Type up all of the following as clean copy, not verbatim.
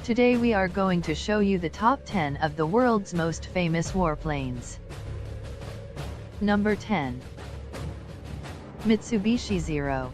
Today we are going to show you the top 10 of the world's most famous warplanes. Number 10. Mitsubishi Zero.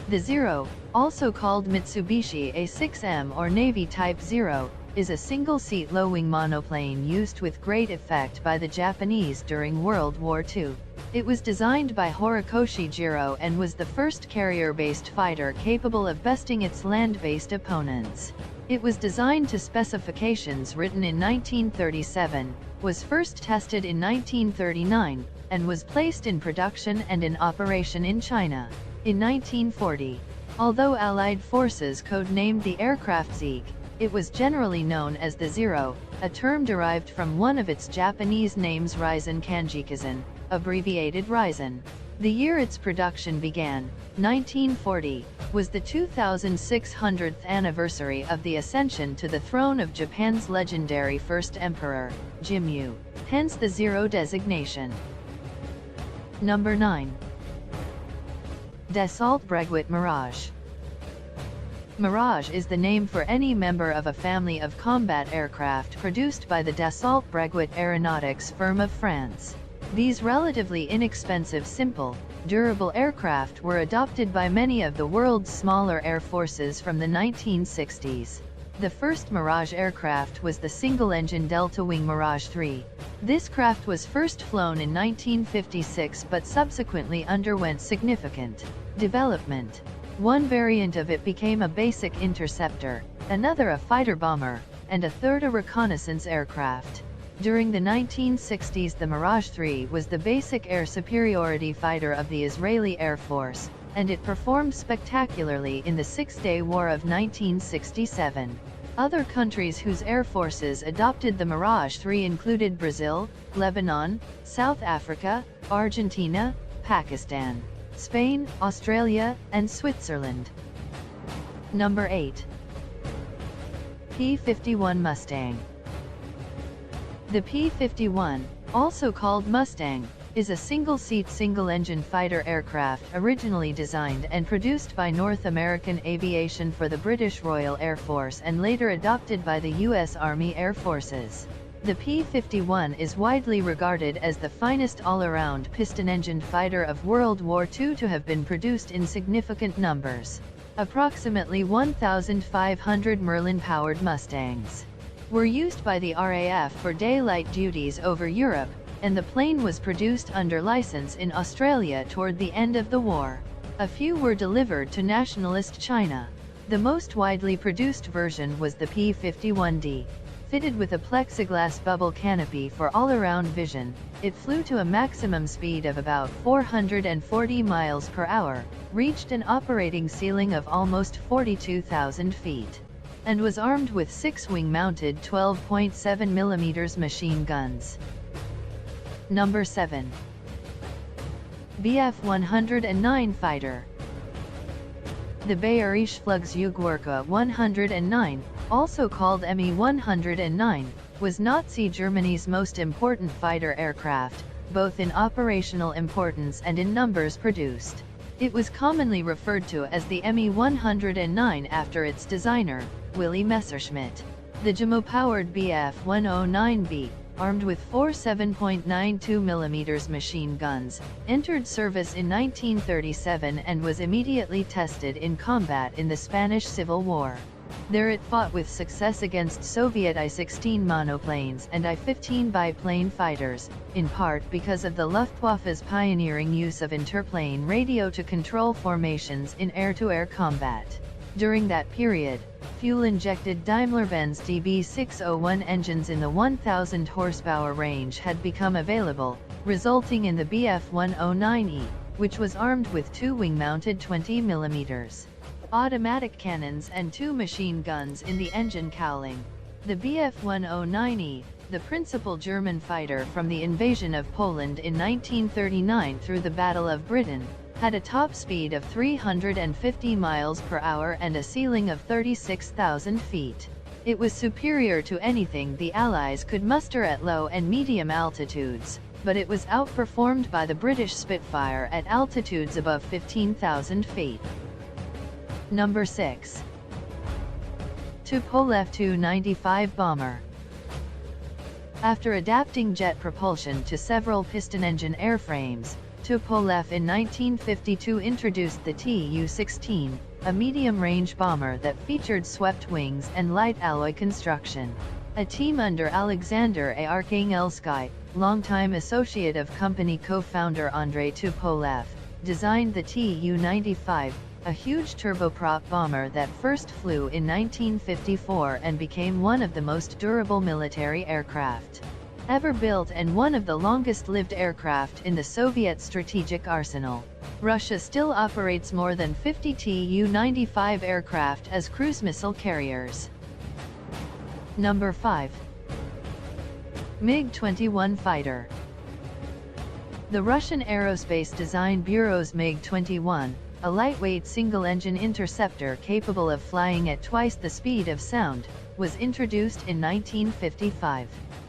The Zero, also called Mitsubishi A6M or Navy Type Zero, is a single-seat low-wing monoplane used with great effect by the Japanese during World War II. It was designed by Horikoshi Jiro and was the first carrier-based fighter capable of besting its land-based opponents. It was designed to specifications written in 1937, was first tested in 1939, and was placed in production and in operation in China in 1940. Although Allied forces codenamed the aircraft Zieg, it was generally known as the Zero, a term derived from one of its Japanese names Raizen Kanjikazan, abbreviated Raizen. The year its production began, 1940, was the 2600th anniversary of the ascension to the throne of Japan's legendary first emperor, Jimmu, hence the Zero designation. Number 9. Dassault Breguet Mirage. Mirage is the name for any member of a family of combat aircraft produced by the Dassault Breguet Aeronautics firm of France. These relatively inexpensive, simple, durable aircraft were adopted by many of the world's smaller air forces from the 1960s. The first Mirage aircraft was the single-engine delta-wing Mirage 3. This craft was first flown in 1956 but subsequently underwent significant development. One variant of it became a basic interceptor, another a fighter-bomber, and a third a reconnaissance aircraft. During the 1960s, the Mirage 3 was the basic air superiority fighter of the Israeli Air Force, and it performed spectacularly in the Six-Day War of 1967. Other countries whose air forces adopted the Mirage 3 included Brazil, Lebanon, South Africa, Argentina, Pakistan, Spain, Australia, and Switzerland. Number 8. P-51 Mustang. The P-51, also called Mustang, is a single-seat single-engine fighter aircraft originally designed and produced by North American Aviation for the British Royal Air Force and later adopted by the U.S. Army Air Forces. The P-51 is widely regarded as the finest all-around piston-engined fighter of World War II to have been produced in significant numbers. Approximately 1,500 Merlin-powered Mustangs were used by the RAF for daylight duties over Europe, and the plane was produced under license in Australia toward the end of the war. A few were delivered to nationalist China. The most widely produced version was the P-51D. Fitted with a plexiglass bubble canopy for all-around vision, it flew to a maximum speed of about 440 miles per hour, reached an operating ceiling of almost 42,000 feet, and was armed with 6 wing-mounted 12.7 mm machine guns. Number 7. Bf-109 Fighter. The Bayerische Flugzeugwerke 109, also called Me-109, was Nazi Germany's most important fighter aircraft, both in operational importance and in numbers produced. It was commonly referred to as the Me-109 after its designer, Willy Messerschmitt. The JMO-powered Bf-109B, armed with 4 7.92 mm machine guns, entered service in 1937 and was immediately tested in combat in the Spanish Civil War. There it fought with success against Soviet I-16 monoplanes and I-15 biplane fighters, in part because of the Luftwaffe's pioneering use of interplane radio to control formations in air-to-air combat. During that period, fuel-injected Daimler-Benz DB601 engines in the 1,000 horsepower range had become available, resulting in the Bf-109E, which was armed with 2 wing-mounted 20 mm automatic cannons and 2 machine guns in the engine cowling. The Bf-109E, the principal German fighter from the invasion of Poland in 1939 through the Battle of Britain, had a top speed of 350 miles per hour and a ceiling of 36,000 feet. It was superior to anything the Allies could muster at low and medium altitudes, but it was outperformed by the British Spitfire at altitudes above 15,000 feet. Number 6. Tupolev Tu-95 bomber. After adapting jet propulsion to several piston-engine airframes, Tupolev in 1952 introduced the Tu-16, a medium-range bomber that featured swept wings and light alloy construction. A team under Alexander Arkhangelskyi, longtime associate of company co-founder Andrei Tupolev, designed the Tu-95, a huge turboprop bomber that first flew in 1954 and became one of the most durable military aircraft ever built and one of the longest-lived aircraft in the Soviet strategic arsenal. Russia still operates more than 50 Tu-95 aircraft as cruise missile carriers. Number 5. MiG-21 fighter. The Russian Aerospace Design Bureau's MiG-21, a lightweight single-engine interceptor capable of flying at twice the speed of sound, was introduced in 1955.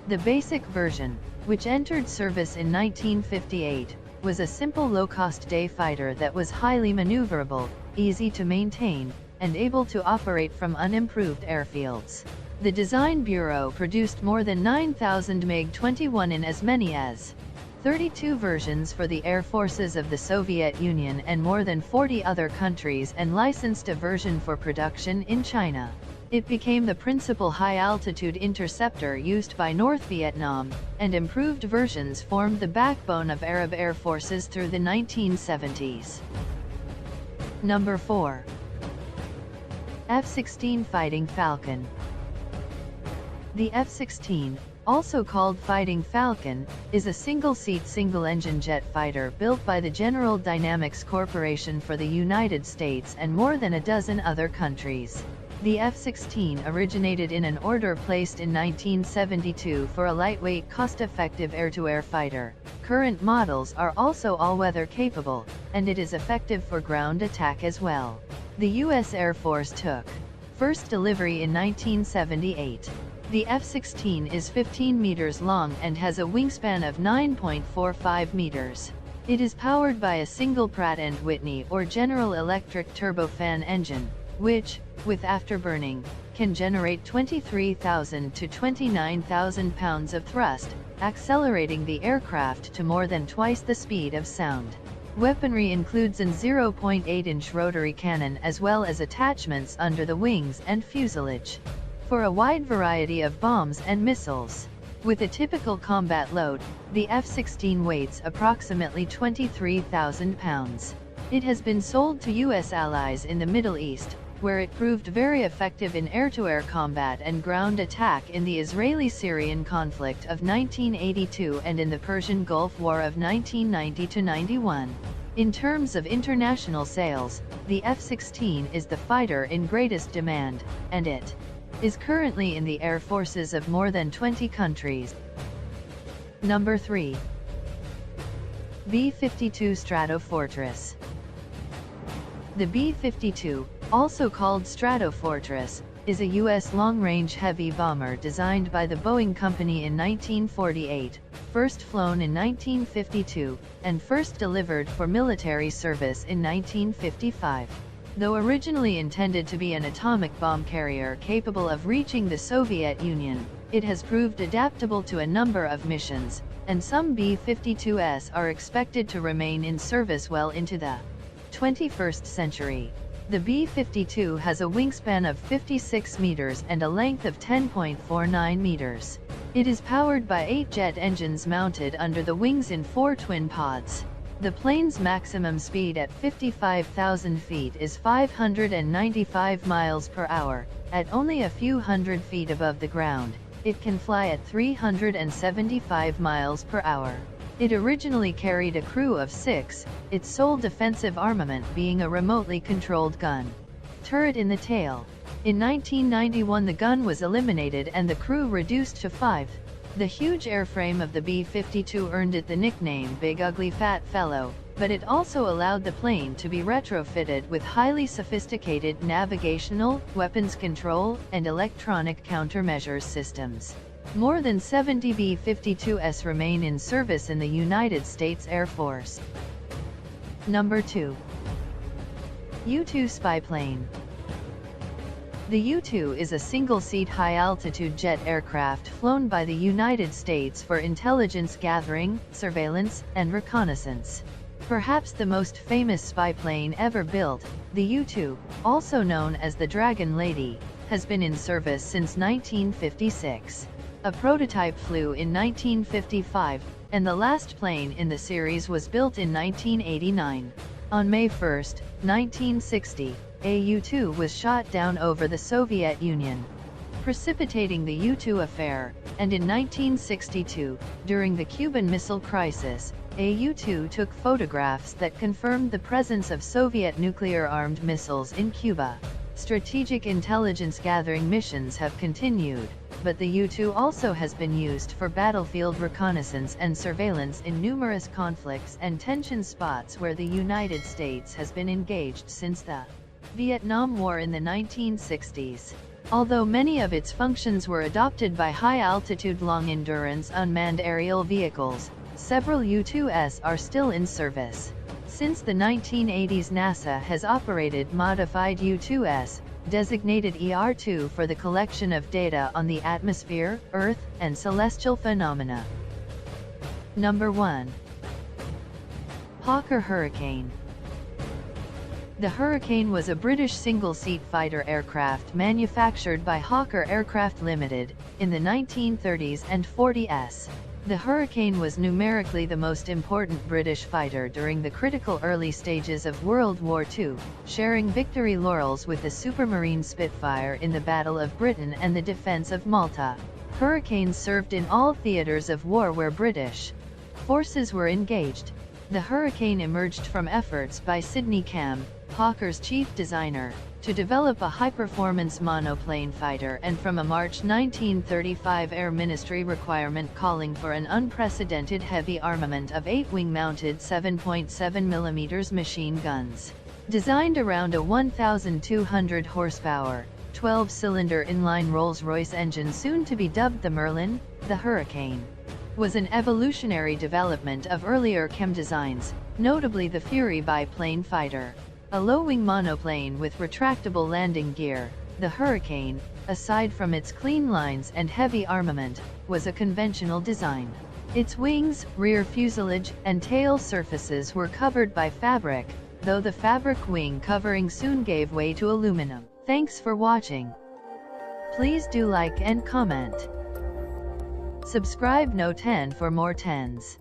The basic version, which entered service in 1958, was a simple low-cost day fighter that was highly maneuverable, easy to maintain, and able to operate from unimproved airfields. The Design Bureau produced more than 9,000 MiG-21 in as many as 32 versions for the air forces of the Soviet Union and more than 40 other countries, and licensed a version for production in China. It became the principal high-altitude interceptor used by North Vietnam, and improved versions formed the backbone of Arab air forces through the 1970s. Number 4. F-16 Fighting Falcon. The F-16, also called Fighting Falcon, is a single-seat single-engine jet fighter built by the General Dynamics Corporation for the United States and more than a dozen other countries. The F-16 originated in an order placed in 1972 for a lightweight, cost-effective air-to-air fighter. Current models are also all-weather capable, and it is effective for ground attack as well. The U.S. Air Force took first delivery in 1978. The F-16 is 15 meters long and has a wingspan of 9.45 meters. It is powered by a single Pratt & Whitney or General Electric turbofan engine, which, with afterburning, can generate 23,000 to 29,000 pounds of thrust, accelerating the aircraft to more than twice the speed of sound. Weaponry includes an 0.8-inch rotary cannon as well as attachments under the wings and fuselage for a wide variety of bombs and missiles. With a typical combat load, the F-16 weighs approximately 23,000 pounds. It has been sold to U.S. allies in the Middle East, where it proved very effective in air-to-air combat and ground attack in the Israeli-Syrian conflict of 1982 and in the Persian Gulf War of 1990–91. In terms of international sales, the F-16 is the fighter in greatest demand, and it is currently in the air forces of more than 20 countries. Number 3. B-52 Stratofortress. The B-52, also called Stratofortress, is a U.S. long-range heavy bomber designed by the Boeing Company in 1948, first flown in 1952, and first delivered for military service in 1955. Though originally intended to be an atomic bomb carrier capable of reaching the Soviet Union, it has proved adaptable to a number of missions, and some B-52s are expected to remain in service well into the 21st century. The B-52 has a wingspan of 56 meters and a length of 10.49 meters. It is powered by 8 jet engines mounted under the wings in 4 twin pods. The plane's maximum speed at 55,000 feet is 595 miles per hour. At only a few hundred feet above the ground, it can fly at 375 miles per hour. It originally carried a crew of 6, its sole defensive armament being a remotely controlled gun turret in the tail. In 1991 the gun was eliminated and the crew reduced to 5. The huge airframe of the B-52 earned it the nickname Big Ugly Fat Fellow, but it also allowed the plane to be retrofitted with highly sophisticated navigational, weapons control, and electronic countermeasures systems. More than 70 B-52s remain in service in the United States Air Force. Number 2. U-2 Spy Plane. The U-2 is a single-seat high-altitude jet aircraft flown by the United States for intelligence gathering, surveillance, and reconnaissance. Perhaps the most famous spy plane ever built, the U-2, also known as the Dragon Lady, has been in service since 1956. A prototype flew in 1955, and the last plane in the series was built in 1989. On May 1, 1960, a U-2 was shot down over the Soviet Union, precipitating the U-2 affair, and in 1962, during the Cuban Missile Crisis, a U-2 took photographs that confirmed the presence of Soviet nuclear-armed missiles in Cuba. Strategic intelligence gathering missions have continued, but the U-2 also has been used for battlefield reconnaissance and surveillance in numerous conflicts and tension spots where the United States has been engaged since the Vietnam War in the 1960s. Although many of its functions were adopted by high-altitude long-endurance unmanned aerial vehicles, several U-2s are still in service. Since the 1980s, NASA has operated modified U-2s, designated ER-2 for the collection of data on the atmosphere, Earth, and celestial phenomena. Number 1. Hawker Hurricane. The Hurricane was a British single-seat fighter aircraft manufactured by Hawker Aircraft Limited, in the 1930s and 40s. The Hurricane was numerically the most important British fighter during the critical early stages of World War II, sharing victory laurels with the Supermarine Spitfire in the Battle of Britain and the defense of Malta. Hurricanes served in all theaters of war where British forces were engaged. The Hurricane emerged from efforts by Sidney Cam, Hawker's chief designer, to develop a high-performance monoplane fighter, and from a March 1935 Air Ministry requirement calling for an unprecedented heavy armament of 8 wing-mounted 7.7 mm machine guns. Designed around a 1,200 horsepower, 12-cylinder inline Rolls-Royce engine soon to be dubbed the Merlin, the Hurricane was an evolutionary development of earlier Chem designs, notably the Fury biplane fighter. A low-wing monoplane with retractable landing gear, the Hurricane, aside from its clean lines and heavy armament, was a conventional design. Its wings, rear fuselage, and tail surfaces were covered by fabric, though the fabric wing covering soon gave way to aluminum. Thanks for watching. Please do like and comment. Subscribe No 10 for more 10s.